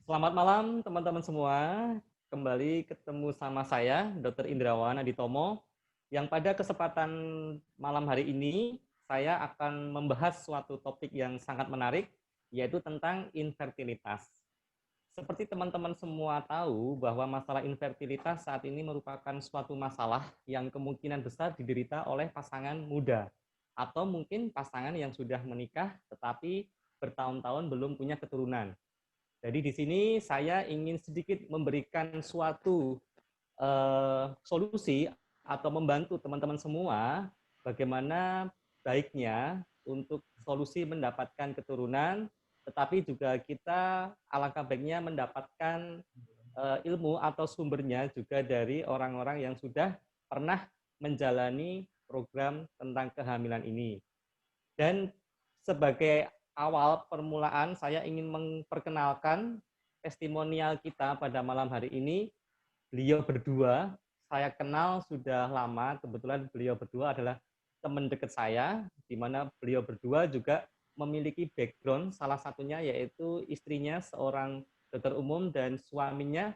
Selamat malam teman-teman semua. Kembali ketemu sama saya, Dr. Indrawan Aditomo, yang pada kesempatan malam hari ini saya akan membahas suatu topik yang sangat menarik, yaitu tentang infertilitas. Seperti teman-teman semua tahu bahwa masalah infertilitas saat ini merupakan suatu masalah yang kemungkinan besar diderita oleh pasangan muda atau mungkin pasangan yang sudah menikah tetapi bertahun-tahun belum punya keturunan. Jadi di sini saya ingin sedikit memberikan suatu solusi atau membantu teman-teman semua bagaimana baiknya untuk solusi mendapatkan keturunan, tetapi juga kita alangkah baiknya mendapatkan ilmu atau sumbernya juga dari orang-orang yang sudah pernah menjalani program tentang kehamilan ini. Dan sebagai awal permulaan, saya ingin memperkenalkan testimonial kita pada malam hari ini. Beliau berdua, saya kenal sudah lama, kebetulan beliau berdua adalah teman dekat saya, di mana beliau berdua juga memiliki background, salah satunya yaitu istrinya seorang dokter umum dan suaminya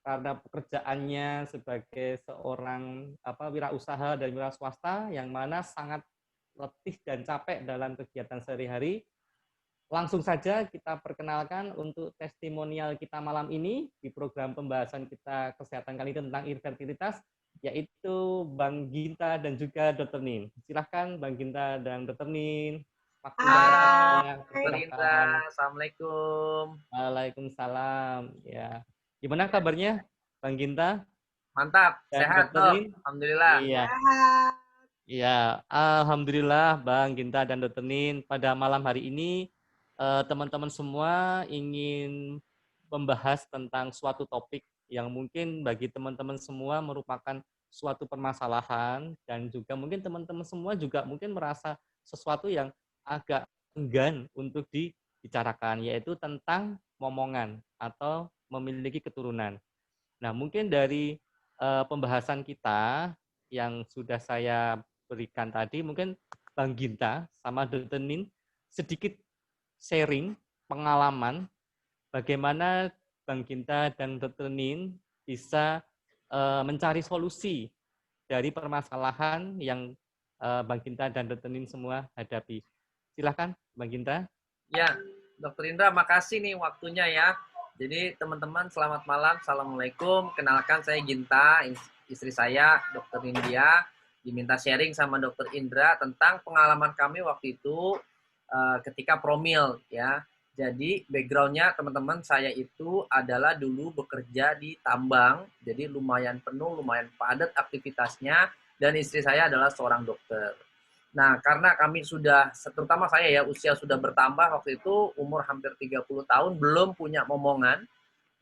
karena pekerjaannya sebagai seorang wirausaha dan wira swasta yang mana sangat letih dan capek dalam kegiatan sehari-hari. Langsung saja kita perkenalkan untuk testimonial kita malam ini di program pembahasan kita kesehatan kali ini tentang infertilitas, yaitu Bang Ginta dan juga Dr. Nin. Silahkan Bang Ginta dan Dr. Nin. Halo, Waktunya Dr. Indra. persilahkan. Assalamualaikum. Waalaikumsalam. Ya. Gimana kabarnya Bang Ginta Mantap, dan sehat Dr. dok. Nin? Alhamdulillah. Iya. Ya, alhamdulillah Bang Ginta dan Dr. Nin, pada malam hari ini teman-teman semua ingin membahas tentang suatu topik yang mungkin bagi teman-teman semua merupakan suatu permasalahan dan juga mungkin teman-teman semua juga mungkin merasa sesuatu yang agak enggan untuk dibicarakan, yaitu tentang momongan atau memiliki keturunan. Nah, mungkin dari pembahasan kita yang sudah saya berikan tadi, mungkin Bang Ginta sama Dr. Nin sedikit sharing pengalaman bagaimana Bang Ginta dan Dr. Nin bisa mencari solusi dari permasalahan yang Bang Ginta dan Dr. Nin semua hadapi. Silahkan Bang Ginta. Ya, Dr. Indra, makasih nih waktunya ya. Jadi teman-teman selamat malam. Assalamualaikum. Kenalkan saya Ginta, istri saya Dr. India. Diminta sharing sama Dr. Indra tentang pengalaman kami waktu itu ketika promil ya. Jadi backgroundnya teman-teman saya itu adalah dulu bekerja di tambang, jadi lumayan penuh, lumayan padat aktivitasnya, dan istri saya adalah seorang dokter. Nah, karena kami sudah, terutama saya ya, usia sudah bertambah waktu itu, umur hampir 30 tahun, belum punya momongan.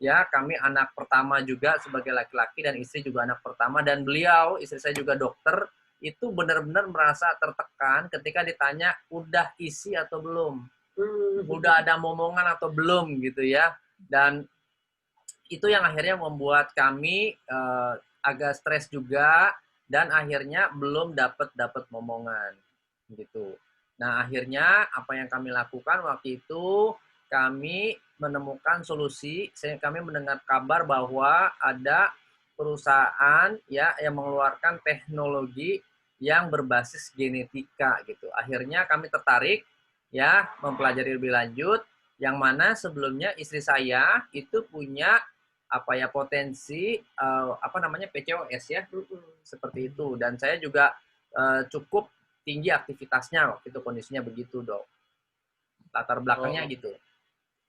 Ya, kami anak pertama juga sebagai laki-laki dan istri juga anak pertama. Dan beliau, istri saya juga dokter, itu benar-benar merasa tertekan ketika ditanya, udah isi atau belum? Udah ada momongan atau belum gitu ya. Dan itu yang akhirnya membuat kami agak stres juga dan akhirnya belum dapat momongan gitu. Nah, akhirnya apa yang kami lakukan waktu itu kami menemukan solusi. Kami mendengar kabar bahwa ada perusahaan ya yang mengeluarkan teknologi yang berbasis genetika gitu. Akhirnya kami tertarik ya mempelajari lebih lanjut yang mana sebelumnya istri saya itu punya apa ya potensi apa namanya PCOS ya seperti itu dan saya juga cukup tinggi aktivitasnya waktu itu kondisinya begitu dok latar belakangnya Oh, gitu.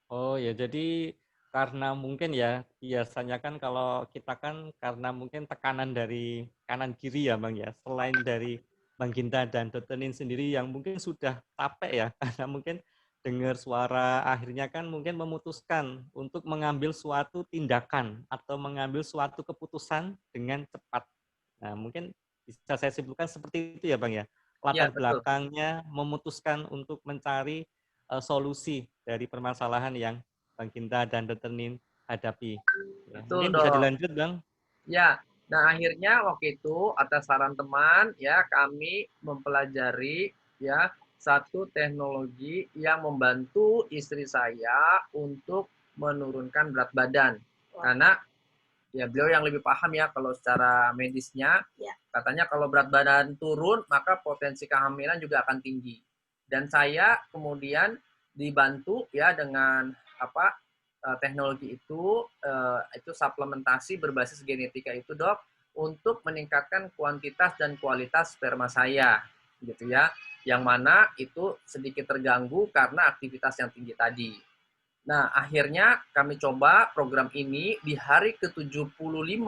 Oh ya, jadi karena mungkin ya biasanya kan kalau kita kan karena mungkin tekanan dari kanan kiri ya Bang ya, selain dari Bang Ginta dan Dr. Nin sendiri yang mungkin sudah capek ya, karena mungkin dengar suara akhirnya kan mungkin memutuskan untuk mengambil suatu tindakan atau mengambil suatu keputusan dengan cepat. Nah mungkin bisa saya simpulkan seperti itu ya Bang ya, Ya latar betul belakangnya memutuskan untuk mencari solusi dari permasalahan yang Bang Ginta dan Dr. Nin hadapi. Ya, betul mungkin bisa dok. dilanjut, Bang. Ya, nah akhirnya waktu itu atas saran teman ya kami mempelajari ya satu teknologi yang membantu istri saya untuk menurunkan berat badan. Karena ya beliau yang lebih paham ya kalau secara medisnya. Katanya kalau berat badan turun, maka potensi kehamilan juga akan tinggi. Dan saya kemudian dibantu ya dengan teknologi itu suplementasi berbasis genetika itu, Dok, untuk meningkatkan kuantitas dan kualitas sperma saya, gitu ya. Yang mana itu sedikit terganggu karena aktivitas yang tinggi tadi. Nah, akhirnya kami coba program ini di hari ke-75.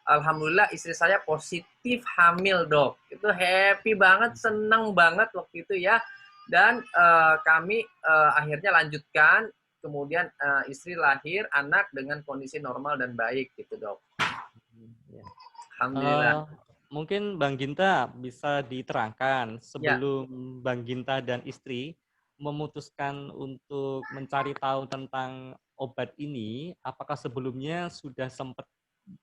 Alhamdulillah istri saya positif hamil, Dok. Itu happy banget, senang banget waktu itu ya. Dan kami akhirnya lanjutkan, kemudian istri lahir anak dengan kondisi normal dan baik gitu, Dok. Ya. Alhamdulillah. Mungkin Bang Ginta bisa diterangkan Ya. sebelum Bang Ginta dan istri memutuskan untuk mencari tahu tentang obat ini, apakah sebelumnya sudah sempat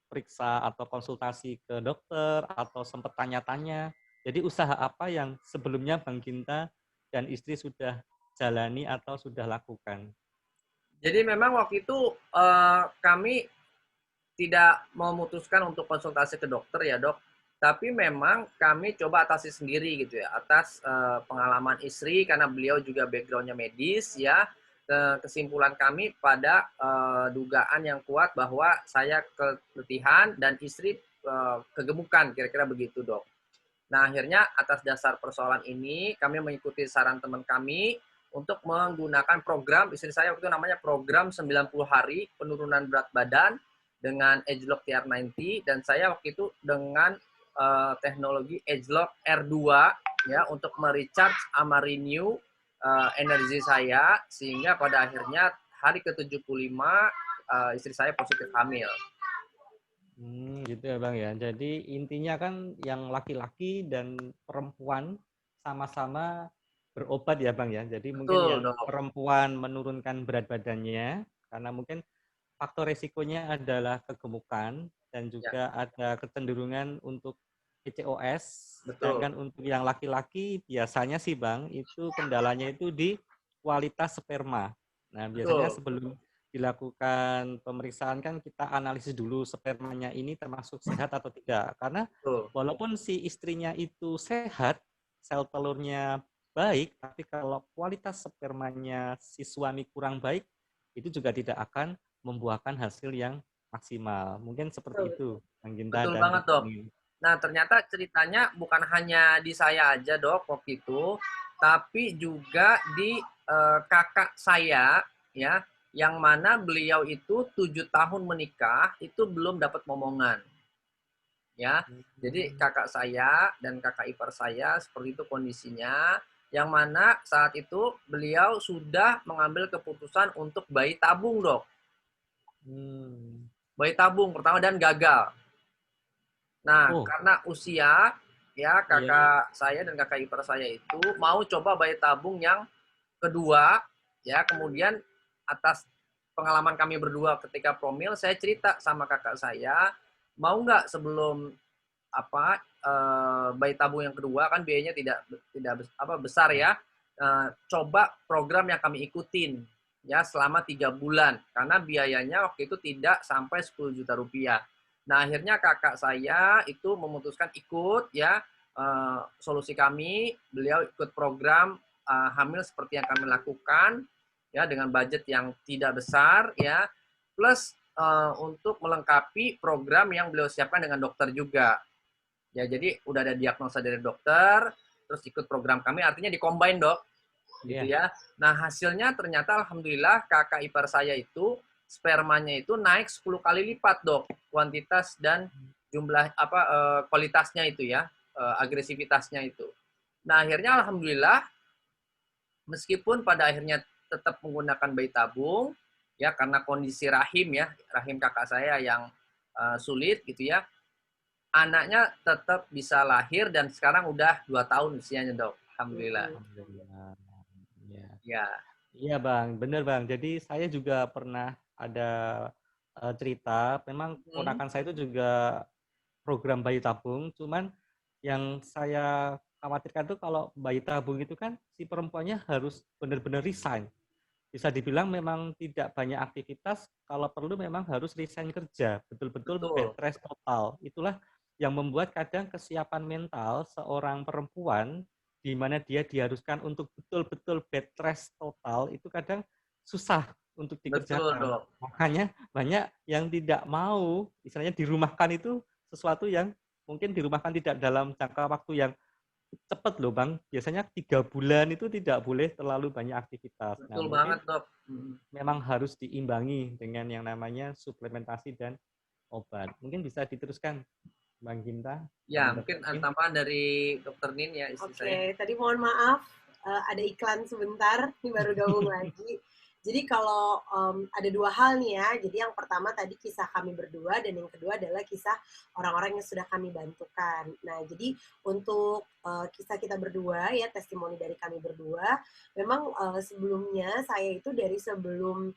periksa atau konsultasi ke dokter atau sempat tanya-tanya? Jadi usaha apa yang sebelumnya Bang Ginta dan istri sudah jalani atau sudah lakukan? Jadi memang waktu itu kami tidak memutuskan untuk konsultasi ke dokter ya, Dok. Tapi memang kami coba atasi sendiri gitu ya, atas pengalaman istri karena beliau juga backgroundnya medis ya. Kesimpulan kami pada dugaan yang kuat bahwa saya keletihan dan istri kegemukan, kira-kira begitu, Dok. Nah, akhirnya atas dasar persoalan ini kami mengikuti saran teman kami untuk menggunakan program, istri saya waktu itu namanya program 90 hari penurunan berat badan dengan Agelock TR90, dan saya waktu itu dengan teknologi Agelock R2 ya untuk merecharge sama renew energi saya, sehingga pada akhirnya hari ke-75 istri saya positif hamil. Gitu ya Bang ya. Jadi intinya kan yang laki-laki dan perempuan sama-sama berobat ya Bang ya. Jadi mungkin Betul, yang Dok. perempuan menurunkan berat badannya karena mungkin faktor resikonya adalah kegemukan dan Ya, juga ada kecenderungan untuk PCOS. betul. Sedangkan untuk yang laki-laki biasanya sih Bang, itu kendalanya itu di kualitas sperma. Nah, biasanya Betul. sebelum dilakukan pemeriksaan kan kita analisis dulu spermanya ini termasuk sehat atau tidak. Karena Betul. walaupun si istrinya itu sehat, sel telurnya baik, tapi kalau kualitas spermanya si suami kurang baik, itu juga tidak akan membuahkan hasil yang maksimal. Mungkin seperti itu, Bang Ginta Betul dan banget, Dokter Dok. Ning. Nah, ternyata ceritanya bukan hanya di saya aja, Dok, waktu itu, tapi juga di kakak saya, ya, yang mana beliau itu 7 tahun menikah, itu belum dapat momongan, ya. Jadi kakak saya dan kakak ipar saya seperti itu kondisinya, yang mana saat itu beliau sudah mengambil keputusan untuk bayi tabung, Dok. Bayi tabung pertama dan gagal. Nah, Oh, karena usia, ya iya, iya. kakak saya dan kakak ipar saya itu mau coba bayi tabung yang kedua, ya kemudian atas pengalaman kami berdua ketika promil, saya cerita sama kakak saya, mau nggak sebelum bayi tabung yang kedua kan biayanya tidak tidak besar ya, coba program yang kami ikutin ya selama 3 bulan karena biayanya waktu itu tidak sampai 10 juta rupiah. Nah, akhirnya kakak saya itu memutuskan ikut ya, solusi kami, beliau ikut program hamil seperti yang kami lakukan ya dengan budget yang tidak besar ya, plus untuk melengkapi program yang beliau siapkan dengan dokter juga. Ya, jadi udah ada diagnosa dari dokter, terus ikut program kami, artinya di-combine, Dok. Gitu Iya. ya. Nah, hasilnya ternyata alhamdulillah kakak ipar saya itu spermanya itu naik 10 kali lipat, Dok. Kuantitas dan jumlah kualitasnya itu ya, agresivitasnya itu. Nah, akhirnya alhamdulillah meskipun pada akhirnya tetap menggunakan bayi tabung ya karena kondisi rahim ya, rahim kakak saya yang sulit gitu ya. Anaknya tetap bisa lahir dan sekarang udah 2 tahun usianya, Dok. Alhamdulillah. Alhamdulillah. Iya. Ya. Iya Bang, bener Bang. Jadi saya juga pernah ada cerita, memang Hmm. ponakan saya itu juga program bayi tabung, cuman yang saya khawatirkan tuh kalau bayi tabung itu kan si perempuannya harus benar-benar resign. bisa dibilang memang tidak banyak aktivitas, kalau perlu memang harus resign kerja, betul-betul bed Betul. rest total. Itulah yang membuat kadang kesiapan mental seorang perempuan, di mana dia diharuskan untuk betul-betul bed rest total, itu kadang susah untuk Betul, dikerjakan. Dok. Makanya banyak yang tidak mau, misalnya dirumahkan itu sesuatu yang mungkin dirumahkan tidak dalam jangka waktu yang cepat loh Bang, biasanya 3 bulan itu tidak boleh terlalu banyak aktivitas. Nah Betul mungkin banget, Dok. Mm. memang harus diimbangi dengan yang namanya suplementasi dan obat. Mungkin bisa diteruskan Bang Ginta Ya, sama mungkin Dokter Nin. tambahan dari Dokter Nin ya, istri saya. Oke, tadi mohon maaf, ada iklan sebentar, ini baru gabung lagi. Jadi kalau ada dua hal nih ya, jadi yang pertama tadi kisah kami berdua, dan yang kedua adalah kisah orang-orang yang sudah kami bantukan. Nah, jadi untuk kisah kita berdua ya, testimoni dari kami berdua, memang sebelumnya saya itu dari sebelum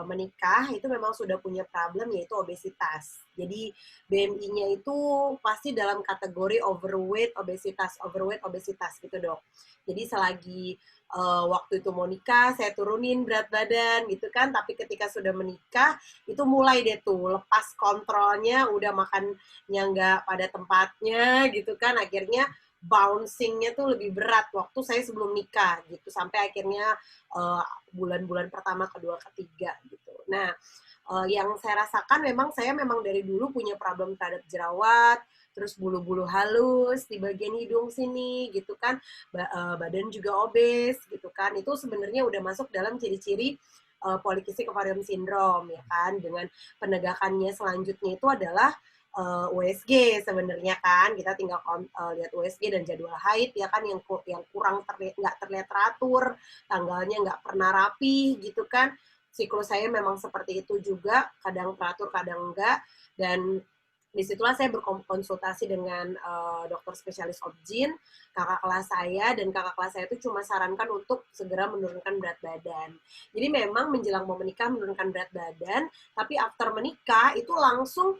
menikah itu memang sudah punya problem, yaitu obesitas. Jadi BMI-nya itu pasti dalam kategori overweight, obesitas gitu dok. Jadi selagi waktu itu mau nikah, saya turunin berat badan gitu kan, tapi ketika sudah menikah, itu mulai deh tuh lepas kontrolnya, udah makannya nggak pada tempatnya gitu kan, akhirnya bouncing-nya tuh lebih berat waktu saya sebelum nikah gitu, sampai akhirnya bulan-bulan pertama, kedua, ketiga gitu. Nah, yang saya rasakan saya memang dari dulu punya problem terhadap jerawat, terus bulu-bulu halus di bagian hidung sini gitu kan, badan juga obes gitu kan. Itu sebenarnya udah masuk dalam ciri-ciri polikistik ovarium syndrome ya kan, dengan penegakannya selanjutnya itu adalah USG sebenarnya kan, kita tinggal lihat USG dan jadwal haid ya kan, yang kurang nggak terlihat teratur, tanggalnya nggak pernah rapi gitu kan. Siklus saya memang seperti itu juga, kadang teratur kadang enggak, dan disitulah saya berkonsultasi dengan dokter spesialis obgyn, kakak kelas saya, dan kakak kelas saya itu cuma sarankan untuk segera menurunkan berat badan. Jadi memang menjelang mau menikah menurunkan berat badan, tapi after menikah itu langsung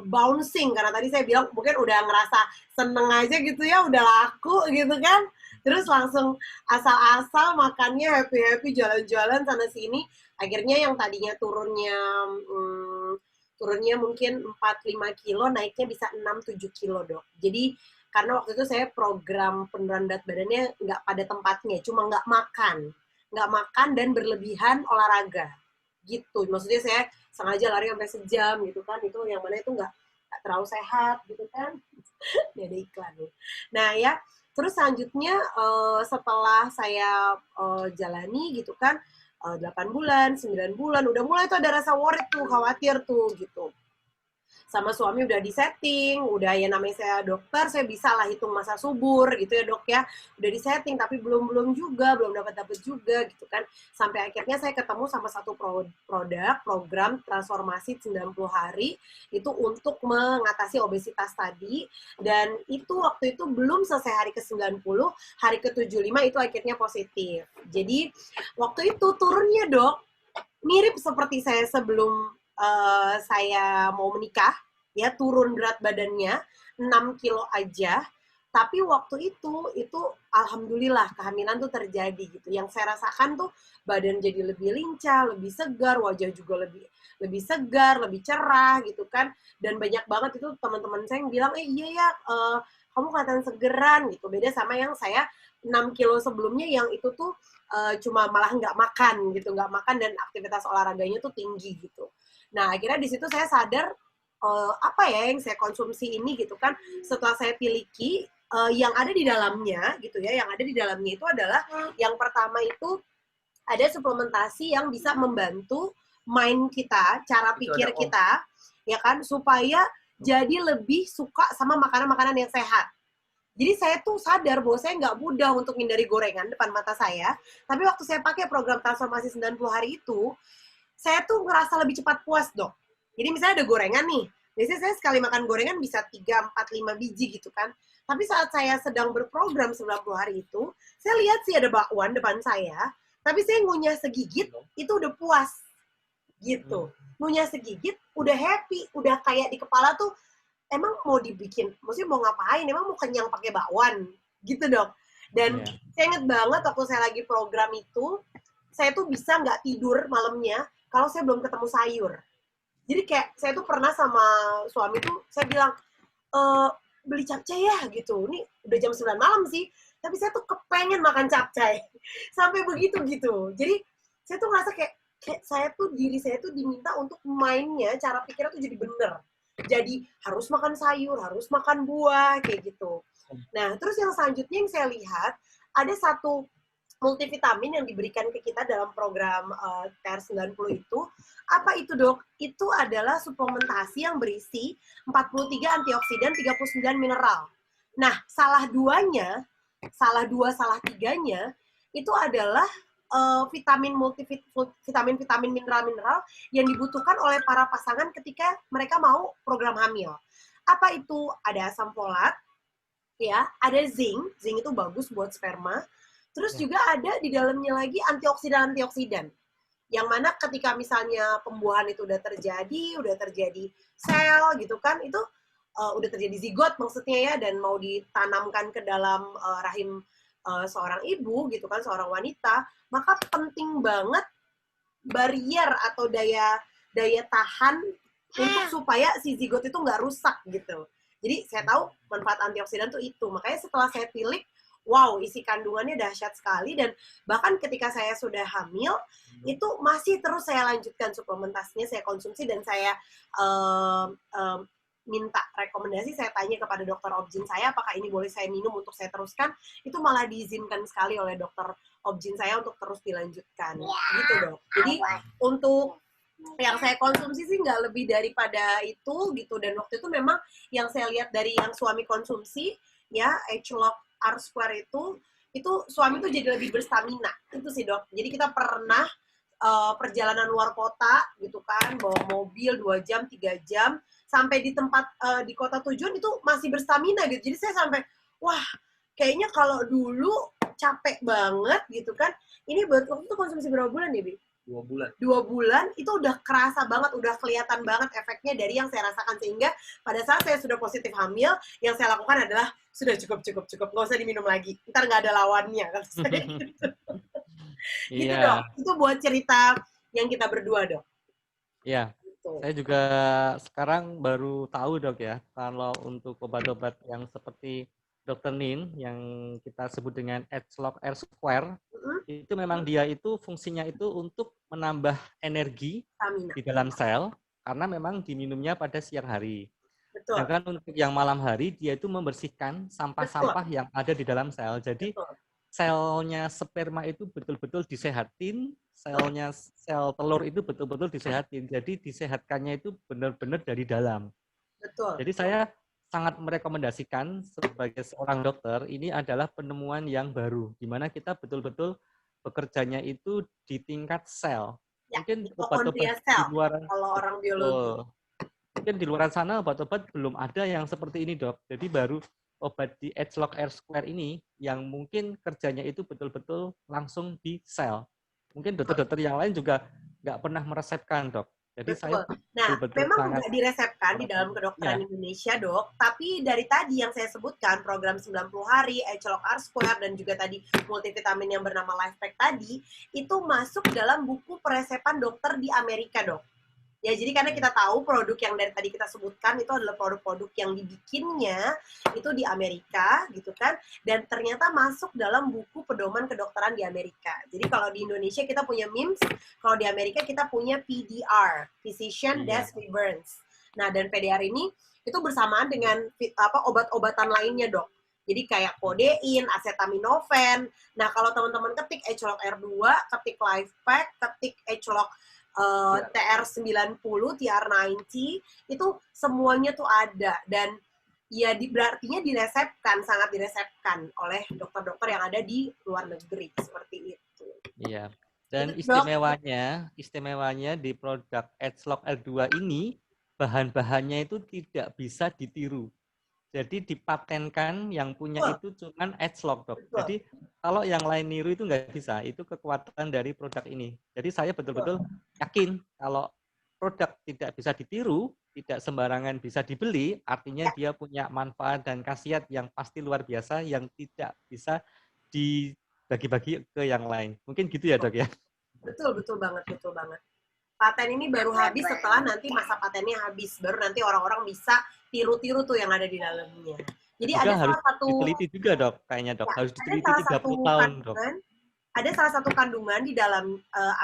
bouncing, karena tadi saya bilang mungkin udah ngerasa seneng aja gitu ya, udah laku gitu kan, terus langsung asal-asal makannya happy-happy, jalan-jalan sana sini, akhirnya yang tadinya turunnya mungkin 4-5 kilo, naiknya bisa 6-7 kilo dok. Jadi karena waktu itu saya program penurunan berat badannya nggak pada tempatnya, cuma nggak makan dan berlebihan olahraga gitu. Maksudnya saya sengaja lari sampai sejam gitu kan, itu yang mana itu nggak terlalu sehat gitu kan. Ini ada iklan nih. Nah ya, terus selanjutnya setelah saya jalani gitu kan, 8 bulan, 9 bulan, udah mulai tuh ada rasa worry tuh, khawatir tuh gitu. Sama suami udah disetting, udah ya namanya saya dokter, saya bisa lah hitung masa subur gitu ya dok ya, udah disetting, tapi belum dapat juga gitu kan, sampai akhirnya saya ketemu sama satu program transformasi 90 hari itu untuk mengatasi obesitas tadi, dan itu waktu itu belum selesai hari ke-90, hari ke-75 itu akhirnya positif. Jadi waktu itu turunnya dok mirip seperti saya sebelum saya mau menikah, ya turun berat badannya 6 kilo aja, tapi waktu itu alhamdulillah kehamilan tuh terjadi gitu. Yang saya rasakan tuh badan jadi lebih lincah, lebih segar, wajah juga lebih segar, lebih cerah gitu kan. Dan banyak banget itu teman-teman saya yang bilang, iya ya kamu kelihatan segeran gitu. Beda sama yang saya 6 kilo sebelumnya yang itu tuh cuma malah nggak makan dan aktivitas olahraganya tuh tinggi gitu. Nah, akhirnya di situ saya sadar apa ya yang saya konsumsi ini gitu kan. Setelah saya tiliki yang ada di dalamnya gitu ya, yang ada di dalamnya itu adalah yang pertama itu ada suplementasi yang bisa membantu mind kita, cara pikir kita, ya kan, supaya jadi lebih suka sama makanan-makanan yang sehat. Jadi saya tuh sadar bahwa saya nggak mudah untuk hindari gorengan depan mata saya, tapi waktu saya pakai program transformasi 90 hari itu, saya tuh ngerasa lebih cepat puas, dok. Jadi misalnya ada gorengan nih, biasanya saya sekali makan gorengan bisa 3, 4, 5 biji gitu kan. Tapi saat saya sedang berprogram 90 hari itu, saya lihat sih ada bakwan depan saya, tapi saya ngunyah segigit, itu udah puas. Gitu. Ngunyah segigit, udah happy, udah kayak di kepala tuh, emang mau dibikin, maksudnya mau ngapain, emang mau kenyang pakai bakwan? Gitu, dok. Dan saya inget banget waktu saya lagi program itu, saya tuh bisa nggak tidur malamnya kalau saya belum ketemu sayur. Jadi kayak saya tuh pernah sama suami tuh, saya bilang, beli capcay ya gitu. Ini udah jam 9 malam sih, tapi saya tuh kepengen makan capcay. Sampai begitu gitu. Jadi saya tuh ngerasa kayak diri saya tuh diminta untuk mainnya, cara pikirnya tuh jadi bener. Jadi harus makan sayur, harus makan buah, kayak gitu. Nah, terus yang selanjutnya yang saya lihat, ada satu multivitamin yang diberikan ke kita dalam program TR90 itu. Apa itu, Dok? Itu adalah suplementasi yang berisi 43 antioksidan, 39 mineral. Nah, salah salah tiganya, itu adalah vitamin mineral-mineral yang dibutuhkan oleh para pasangan ketika mereka mau program hamil. Apa itu? Ada asam folat, ya, ada zinc itu bagus buat sperma. Terus juga ada di dalamnya lagi antioksidan, yang mana ketika misalnya pembuahan itu udah terjadi sel gitu kan, itu udah terjadi zigot maksudnya ya, dan mau ditanamkan ke dalam rahim seorang ibu gitu kan, seorang wanita, maka penting banget barrier atau daya tahan untuk supaya si zigot itu nggak rusak gitu. Jadi saya tahu manfaat antioksidan tuh itu. Makanya setelah saya pilih, wow, isi kandungannya dahsyat sekali, dan bahkan ketika saya sudah hamil, itu masih terus saya lanjutkan suplementasinya, saya konsumsi, dan saya minta rekomendasi, saya tanya kepada dokter objin saya, apakah ini boleh saya minum untuk saya teruskan, itu malah diizinkan sekali oleh dokter objin saya untuk terus dilanjutkan. Gitu, Dok. Jadi untuk yang saya konsumsi sih nggak lebih daripada itu gitu, dan waktu itu memang yang saya lihat dari yang suami konsumsi ya, H-Lock R-Square itu suami tuh jadi lebih berstamina itu sih, Dok. Jadi kita pernah perjalanan luar kota gitu kan, bawa mobil 2 jam 3 jam sampai di tempat di kota tujuan itu masih berstamina gitu. Jadi saya sampai wah, kayaknya kalau dulu capek banget gitu kan, ini waktu itu konsumsi berapa bulan ya, Bi? 2 bulan. 2 bulan itu udah kerasa banget, udah kelihatan banget efeknya dari yang saya rasakan, sehingga pada saat saya sudah positif hamil, yang saya lakukan adalah sudah cukup, nggak usah diminum lagi, ntar nggak ada lawannya, kata saya gitu. Gitu, Dok. Itu buat cerita yang kita berdua, Dok. Iya. Gitu. Saya juga sekarang baru tahu, Dok, ya, kalau untuk obat-obat yang seperti Dr. Nin yang kita sebut dengan H-Lock R-Square, itu memang dia itu fungsinya itu untuk menambah energi di dalam sel, karena memang diminumnya pada siang hari. Betul. Sedangkan untuk yang malam hari, dia itu membersihkan sampah-sampah yang ada di dalam sel. Jadi selnya sperma itu betul-betul disehatin, sel telur itu betul-betul disehatin. Jadi disehatkannya itu benar-benar dari dalam. Betul. Jadi saya sangat merekomendasikan sebagai seorang dokter, ini adalah penemuan yang baru, di mana kita betul-betul bekerjanya itu di tingkat sel. Ya, mungkin obat-obat di luar, kalau orang biologi. Mungkin di luar sana obat-obat belum ada yang seperti ini, Dok. Jadi baru obat di H-Lock R-Square ini yang mungkin kerjanya itu betul-betul langsung di sel. Mungkin dokter-dokter yang lain juga nggak pernah meresepkan, Dok. Jadi betul. Saya memang nggak diresepkan di dalam kedokteran Indonesia, Dok. Tapi dari tadi yang saya sebutkan, program 90 hari, H-Lock R-Square, dan juga tadi multivitamin yang bernama LifePack tadi, itu masuk dalam buku peresepan dokter di Amerika, Dok. Ya, jadi karena kita tahu produk yang dari tadi kita sebutkan itu adalah produk-produk yang dibikinnya itu di Amerika gitu kan, dan ternyata masuk dalam buku pedoman kedokteran di Amerika. Jadi kalau di Indonesia kita punya MIMS, kalau di Amerika kita punya PDR, Physician Desk Reference. Nah, dan PDR ini itu bersamaan dengan obat-obatan lainnya, Dok. Jadi kayak kodein, acetaminophen. Nah, kalau teman-teman ketik H-Lock R2, ketik LifePack, ketik H-Lock TR90, TR90, itu semuanya tuh ada, dan ya berartinya diresepkan, sangat diresepkan oleh dokter-dokter yang ada di luar negeri, seperti itu. Iya. Dan istimewanya di produk H-Lock R2 ini, bahan-bahannya itu tidak bisa ditiru. Jadi dipatenkan yang punya itu cuman H-Lock, Dok. Jadi kalau yang lain niru itu nggak bisa. Itu kekuatan dari produk ini. Jadi saya betul-betul yakin kalau produk tidak bisa ditiru, tidak sembarangan bisa dibeli, artinya dia punya manfaat dan khasiat yang pasti luar biasa yang tidak bisa dibagi-bagi ke yang lain. Mungkin gitu ya, Dok ya? Betul banget, betul banget. Paten ini baru habis setelah nanti masa patennya habis, baru nanti orang-orang bisa tiru-tiru tuh yang ada di dalamnya. Jadi Juga ada harus salah satu diteliti juga, Dok, kayaknya, Dok. ya, Harus ada diteliti salah 30 satu tahun, Dok. kandungan, ada salah satu kandungan di dalam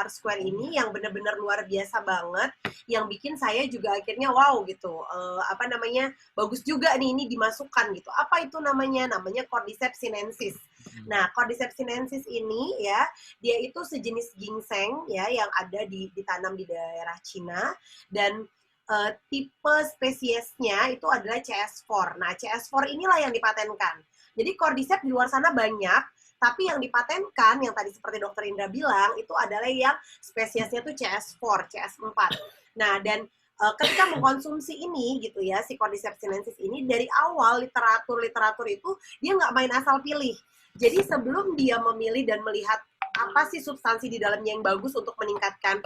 R-Square ini yang benar-benar luar biasa banget, yang bikin saya juga akhirnya wow gitu, apa namanya, bagus juga nih ini dimasukkan gitu. Apa itu namanya? Namanya Cordyceps sinensis. Nah, Cordyceps sinensis ini ya, dia itu sejenis ginseng ya yang ada ditanam di daerah Cina, dan tipe spesiesnya itu adalah CS4. Nah, CS4 inilah yang dipatenkan. Jadi Cordyceps di luar sana banyak, tapi yang dipatenkan, yang tadi seperti Dokter Indra bilang, itu adalah yang spesiesnya tuh CS4, CS4. Nah, dan ketika mengkonsumsi ini gitu ya, si Cordyceps sinensis ini, dari awal literatur itu, dia nggak main asal pilih. Jadi sebelum dia memilih dan melihat apa sih substansi di dalamnya yang bagus untuk meningkatkan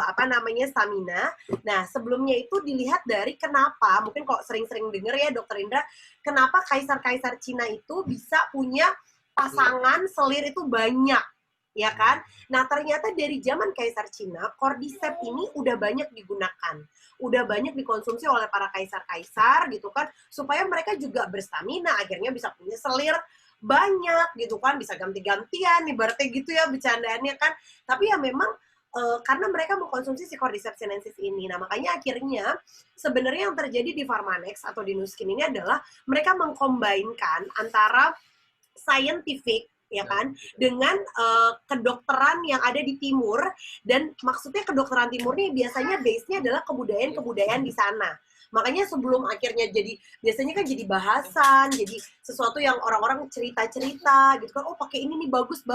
apa namanya stamina. Nah, sebelumnya itu dilihat dari kenapa, mungkin kok sering-sering dengar ya Dokter Indra, kenapa kaisar-kaisar Cina itu bisa punya pasangan selir itu banyak, ya kan? Nah, ternyata dari zaman Kaisar Cina, Cordyceps ini udah banyak digunakan. Udah banyak dikonsumsi oleh para kaisar-kaisar gitu kan, supaya mereka juga berstamina, akhirnya bisa punya selir banyak gitu kan, bisa ganti-gantian, ibaratnya gitu ya bercandaannya kan. Tapi ya memang karena mereka mengkonsumsi si Cordyceps sinensis ini. Nah, makanya akhirnya sebenarnya yang terjadi di Pharmanex atau di Nuskin ini adalah mereka mengkombainkan antara scientific ya kan dengan kedokteran yang ada di timur, dan maksudnya kedokteran timur ini biasanya base-nya adalah kebudayaan di sana. Makanya sebelum akhirnya jadi biasanya kan jadi bahasan, jadi sesuatu yang orang-orang cerita-cerita gitu kan, oh pakai ini nih bagus.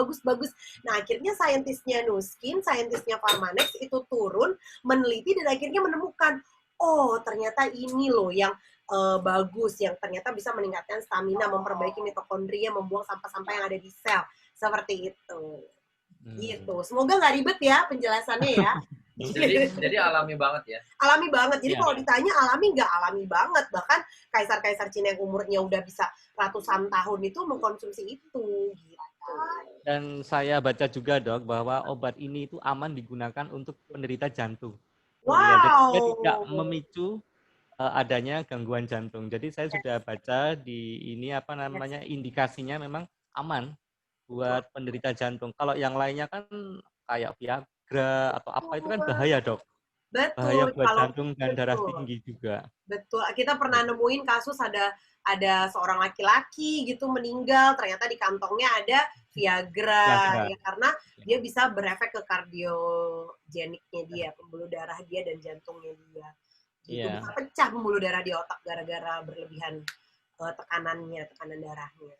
Nah, akhirnya saintisnya Nuskin, saintisnya Pharmanex itu turun meneliti dan akhirnya menemukan, oh ternyata ini loh yang bagus, yang ternyata bisa meningkatkan stamina, memperbaiki mitokondria, membuang sampah-sampah yang ada di sel. Seperti itu. Gitu. Semoga nggak ribet ya penjelasannya ya. Jadi alami banget ya. Alami banget. Jadi Ya. kalau ditanya alami, nggak alami banget. Bahkan kaisar-kaisar Cina yang umurnya udah bisa ratusan tahun itu mengkonsumsi itu. Gitu. Dan saya baca juga, Dok, bahwa obat ini itu aman digunakan untuk penderita jantung. Wow. Ya, jadi dia tidak memicu adanya gangguan jantung. Jadi saya sudah baca di ini apa namanya indikasinya memang aman buat penderita jantung. Kalau yang lainnya kan kayak Viagra atau apa itu kan bahaya, Dok. Bahaya Betul. buat Kalau jantung dan darah tinggi juga. Betul. Kita pernah nemuin kasus ada seorang laki-laki gitu meninggal, ternyata di kantongnya ada Viagra. Ya karena dia bisa berefek ke kardiogeniknya dia, pembuluh darah dia dan jantungnya dia. Gitu. Bisa pecah pembuluh darah di otak gara-gara berlebihan tekanan darahnya.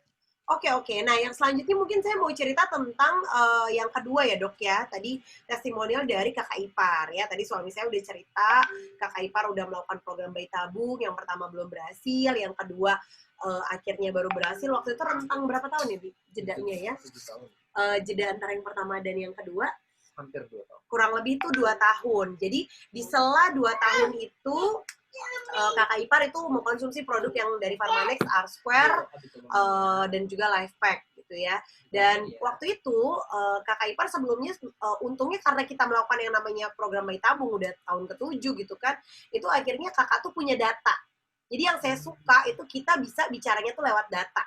Oke. Nah, yang selanjutnya mungkin saya mau cerita tentang yang kedua ya, Dok ya. Tadi testimonial dari Kakak Ipar ya. Tadi suami saya udah cerita, Kakak Ipar udah melakukan program bayi tabung, yang pertama belum berhasil, yang kedua akhirnya baru berhasil. Waktu itu rentang berapa tahun ya, jedanya ya? 7 tahun. Jeda antara yang pertama dan yang kedua? Hampir 2 tahun. Kurang lebih itu 2 tahun. Jadi di sela 2 tahun itu Kakak Ipar itu mengkonsumsi produk yang dari Pharmanex, R-Square, dan juga LifePack gitu ya. Dan waktu itu Kakak Ipar sebelumnya untungnya karena kita melakukan yang namanya program bayi tabung udah tahun ke-7 gitu kan, itu akhirnya kakak tuh punya data. Jadi yang saya suka itu kita bisa bicaranya tuh lewat data.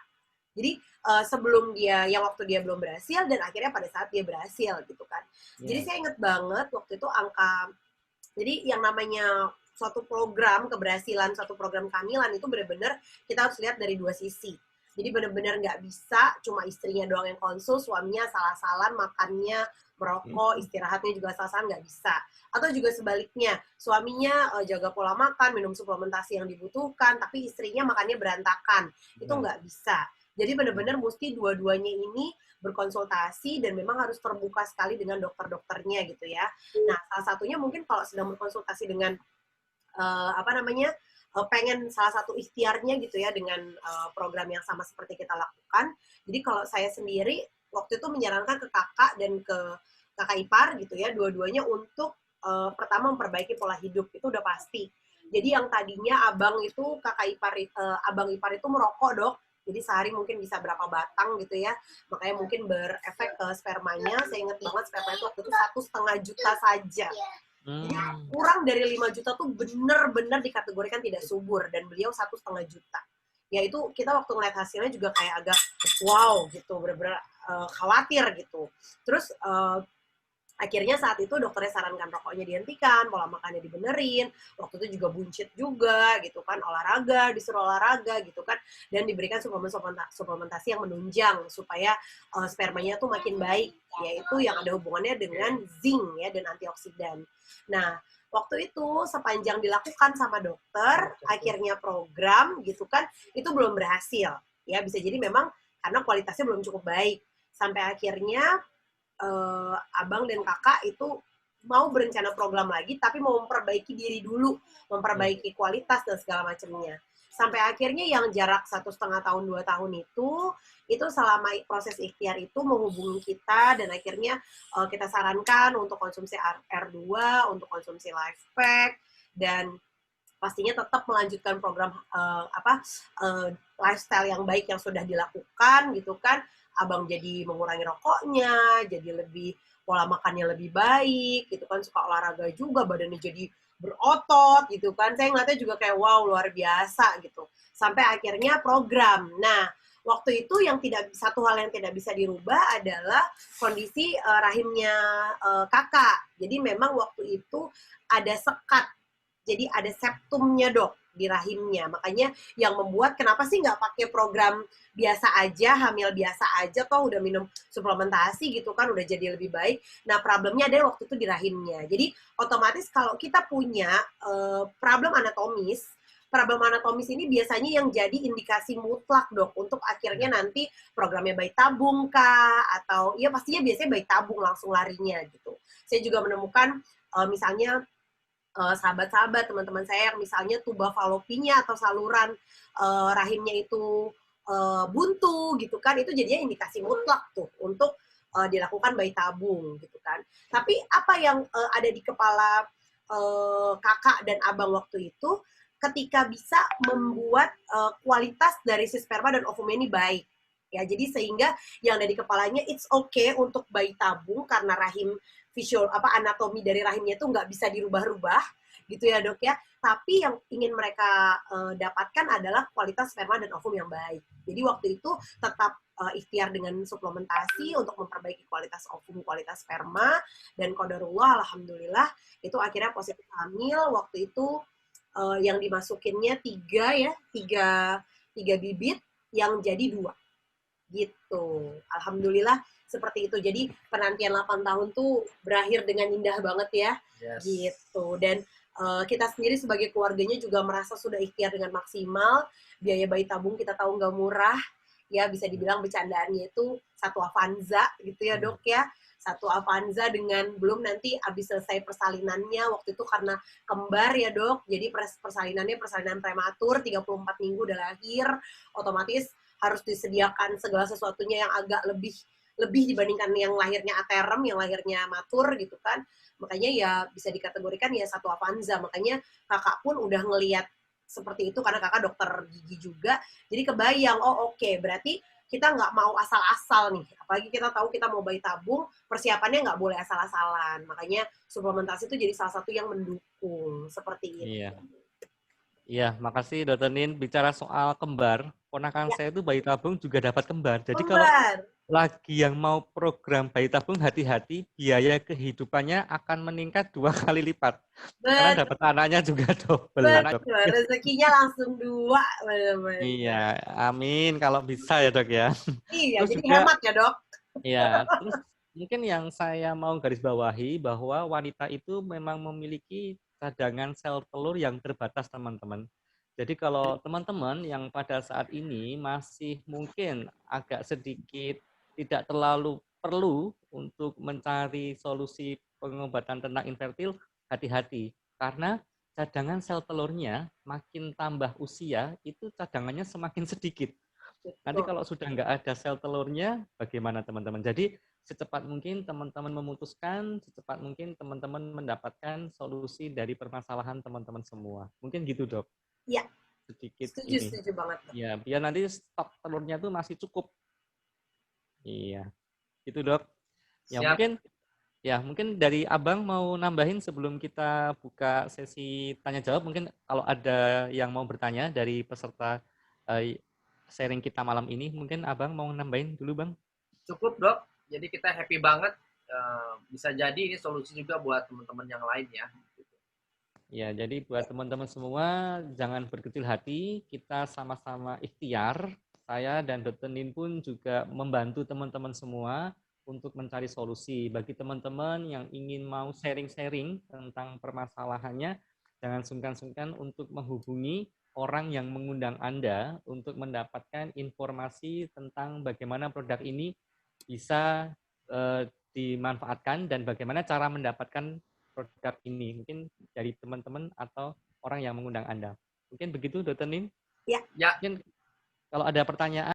Jadi sebelum waktu dia belum berhasil dan akhirnya pada saat dia berhasil gitu kan. Jadi saya inget banget waktu itu jadi yang namanya suatu program keberhasilan, suatu program kehamilan itu benar-benar kita harus lihat dari dua sisi. Jadi benar-benar nggak bisa cuma istrinya doang yang konsul, suaminya salah-salan makannya, merokok, istirahatnya juga salah-salan, nggak bisa. Atau juga sebaliknya, suaminya jaga pola makan, minum suplementasi yang dibutuhkan, tapi istrinya makannya berantakan. Itu nggak bisa. Jadi benar-benar mesti dua-duanya ini berkonsultasi dan memang harus terbuka sekali dengan dokter-dokternya gitu ya. Nah, salah satunya mungkin kalau sedang berkonsultasi dengan pengen salah satu ikhtiarnya gitu ya dengan program yang sama seperti kita lakukan. Jadi kalau saya sendiri waktu itu menyarankan ke kakak dan ke kakak ipar gitu ya, dua-duanya untuk pertama memperbaiki pola hidup, itu udah pasti. Jadi yang tadinya abang ipar itu merokok, Dok. Jadi sehari mungkin bisa berapa batang gitu ya. Makanya mungkin berefek ke spermanya. Saya ingat banget sperma itu waktu itu 1,5 juta saja. Jadi kurang dari 5 juta tuh bener-bener dikategorikan tidak subur. Dan beliau 1,5 juta. Ya itu kita waktu ngeliat hasilnya juga kayak agak wow gitu, bener-bener khawatir gitu. Terus akhirnya saat itu dokternya sarankan rokoknya dihentikan, pola makannya dibenerin, waktu itu juga buncit juga gitu kan, disuruh olahraga gitu kan, dan diberikan suplementasi yang menunjang supaya spermanya tuh makin baik, yaitu yang ada hubungannya dengan zinc ya dan antioksidan. Nah, waktu itu sepanjang dilakukan sama dokter, akhirnya program gitu kan, itu belum berhasil. Ya bisa jadi memang karena kualitasnya belum cukup baik. Sampai akhirnya abang dan kakak itu mau berencana program lagi, tapi mau memperbaiki diri dulu, memperbaiki kualitas dan segala macamnya. Sampai akhirnya yang jarak 1,5 tahun, 2 tahun itu selama proses ikhtiar itu menghubungi kita, dan akhirnya kita sarankan untuk konsumsi R2, untuk konsumsi LifePack, dan pastinya tetap melanjutkan program lifestyle yang baik yang sudah dilakukan gitu kan. Abang jadi mengurangi rokoknya, jadi lebih pola makannya lebih baik gitu kan, suka olahraga juga, badannya jadi berotot gitu kan. Saya ngeliatnya juga kayak wow, luar biasa gitu. Sampai akhirnya program. Nah, waktu itu satu hal yang tidak bisa dirubah adalah kondisi rahimnya kakak. Jadi memang waktu itu ada sekat. Jadi ada septumnya dok di rahimnya. Makanya yang membuat kenapa sih nggak pakai program biasa aja, hamil biasa aja, toh udah minum suplementasi gitu kan, udah jadi lebih baik. Nah problemnya ada waktu itu di rahimnya. Jadi otomatis kalau kita punya problem anatomis ini biasanya yang jadi indikasi mutlak dok untuk akhirnya nanti programnya bayi tabung kah, atau ya pastinya biasanya bayi tabung langsung larinya gitu. Saya juga menemukan misalnya sahabat-sahabat, teman-teman saya yang misalnya tuba falopinya atau saluran rahimnya itu buntu gitu kan, itu jadinya indikasi mutlak tuh untuk dilakukan bayi tabung gitu kan. Tapi apa yang ada di kepala kakak dan abang waktu itu, ketika bisa membuat kualitas dari si sperma dan ovum ini baik. Ya, jadi sehingga yang ada di kepalanya it's okay untuk bayi tabung karena rahim anatomi dari rahimnya itu nggak bisa dirubah-rubah gitu ya dok ya. Tapi yang ingin mereka dapatkan adalah kualitas sperma dan ovum yang baik. Jadi waktu itu tetap ikhtiar dengan suplementasi untuk memperbaiki kualitas ovum, kualitas sperma, dan qadarullah alhamdulillah itu akhirnya positif hamil. Waktu itu yang dimasukinnya tiga bibit yang jadi 2 gitu. Alhamdulillah seperti itu. Jadi penantian 8 tahun tuh berakhir dengan indah banget ya. Yes. Gitu. Dan kita sendiri sebagai keluarganya juga merasa sudah ikhtiar dengan maksimal. Biaya bayi tabung kita tahu nggak murah. Ya bisa dibilang bercandaannya itu 1 Avanza gitu ya dok ya. 1 Avanza dengan belum nanti habis selesai persalinannya. Waktu itu karena kembar ya dok. Jadi persalinan prematur, 34 minggu udah lahir. Otomatis harus disediakan segala sesuatunya yang agak lebih dibandingkan yang lahirnya aterem, yang lahirnya matur gitu kan. Makanya ya bisa dikategorikan ya 1 Avanza. Makanya kakak pun udah ngelihat seperti itu karena kakak dokter gigi juga. Jadi kebayang, oh oke, berarti kita nggak mau asal-asal nih. Apalagi kita tahu kita mau bayi tabung, persiapannya nggak boleh asal-asalan. Makanya suplementasi itu jadi salah satu yang mendukung seperti itu. Iya. Iya, makasih Dokter Nin. Bicara soal kembar, ponakan saya itu bayi tabung juga dapat kembar. Jadi kalau lagi yang mau program bayi tabung, hati-hati, biaya kehidupannya akan meningkat 2 kali lipat. Karena dapat anaknya juga double. Betul, rezekinya langsung 2. Iya, amin kalau bisa ya dok ya. Iya, Terus jadi juga, hemat ya dok. Iya, terus mungkin yang saya mau garis bawahi bahwa wanita itu memang memiliki cadangan sel telur yang terbatas teman-teman. Jadi kalau teman-teman yang pada saat ini masih mungkin agak sedikit tidak terlalu perlu untuk mencari solusi pengobatan tentang infertil, hati-hati. Karena cadangan sel telurnya makin tambah usia, itu cadangannya semakin sedikit. Nanti kalau sudah nggak ada sel telurnya, bagaimana teman-teman? Jadi secepat mungkin teman-teman memutuskan, secepat mungkin teman-teman mendapatkan solusi dari permasalahan teman-teman semua. Mungkin gitu, Dok. Iya, sedikit Setuju banget. Ya, biar nanti stok telurnya tuh masih cukup. Iya. Itu, Dok. Siap. Mungkin dari Abang mau nambahin sebelum kita buka sesi tanya jawab, mungkin kalau ada yang mau bertanya dari peserta sharing kita malam ini, mungkin Abang mau nambahin dulu, Bang. Cukup, Dok. Jadi kita happy banget. Bisa jadi ini solusi juga buat teman-teman yang lain ya. Ya, jadi buat teman-teman semua, jangan berkecil hati, kita sama-sama ikhtiar. Saya dan Dr. Nin pun juga membantu teman-teman semua untuk mencari solusi. Bagi teman-teman yang ingin mau sharing-sharing tentang permasalahannya, jangan sungkan-sungkan untuk menghubungi orang yang mengundang Anda untuk mendapatkan informasi tentang bagaimana produk ini bisa dimanfaatkan dan bagaimana cara mendapatkan produk ini. Mungkin dari teman-teman atau orang yang mengundang Anda. Mungkin begitu, Dr. Nin? Ya. Mungkin kalau ada pertanyaan,